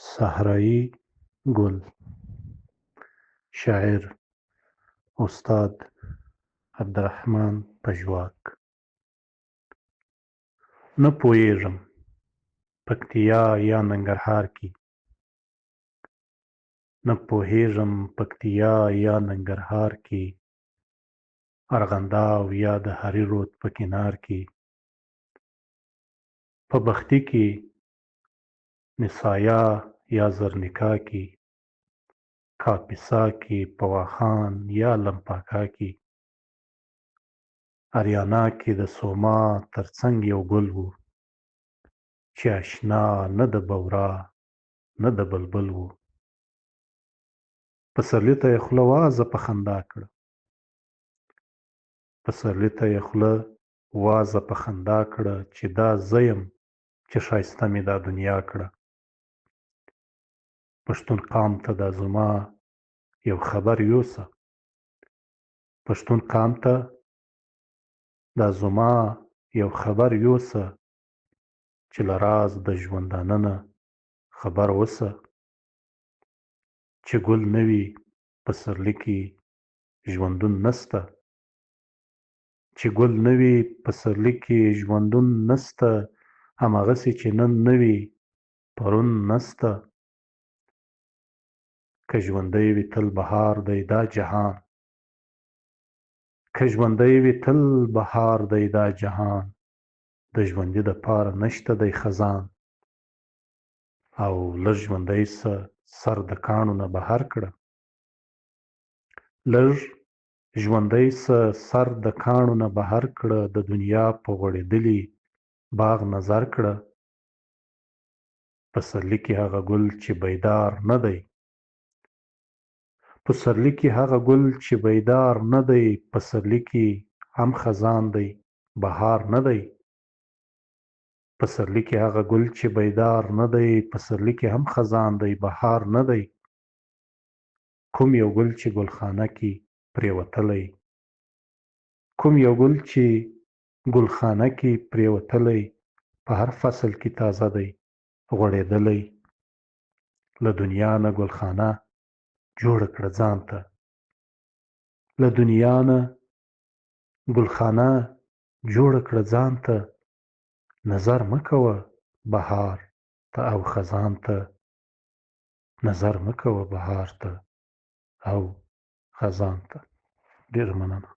صحرایی ګل. شاعر: استاد عبدالرحمن پژواک. نه پوهیږم پکتیا یا ننګرهار کې، نه پوهیږم پکتیا یا ننګرهار کې، ارغنداو یا د هري رود په کنار کې، په بختي کې، نسایا یا زرنکا کې، کاپیسا کې، په واخان یا لمپاکا کې، اریانا کې د سوما ترڅنګ یو ګل و چې اشنا نه د بورا نه د بلبل و. پسرلي ته یې خوله وازه په خندا کړه، پسرلي ته یې خوله وازه په خندا کړه چې دا زه یم چې ښایسته مې دا دنیا کړه. پښتون قام ته دا زما یو خبر یوسه، پښتون قام ته دا زما یو خبر یوسه، چې له راز د ژوندانه نه خبر اوسه. چې ګل نه وي پسرلي کې ژوندون نسته، چې ګل نه وي پسرلي کې ژوندون نسته، هماغسې چې نن نه وي پرون نسته. که ژوندی وي تل بهار دی دا جهان، که ژوندی وي تل بهار دی دا جهان، د ژوندي دپاره نشته دی خزان. او لږ ژوندی سه سر د کاڼو نه بهر کړه، لږ ژوندی سه سر د کاڼو نه بهر کړه، د دنیا په غوړېدلي باغ نظر کړه. پسرلي کې هغه ګل چې بیدار نه دی، پسرلي کې هغه ګل چې بیدار نه دی، پسرلي کې هم خزان دی بهار نه دی. پسرلي کې هغه ګل چې بیدار نه دی، پسرلي کې هم خزان دی بهار نه دی. کوم یو ګل چې ګلخانه کې پرېوتلی، کوم یو ګل چې ګلخانه کې پرېوتلی، په هر فصل کې تازه دی غوړېدلی. له دنیا نه ګلخانه جوړه کړه ځان ته، له دنیا نه ګلخانه جوړه کړه ځان ته، نظر مه کوه بهار ته او خزان ته، نظر مه کوه بهار ته او خزان ته. ډېره مننه.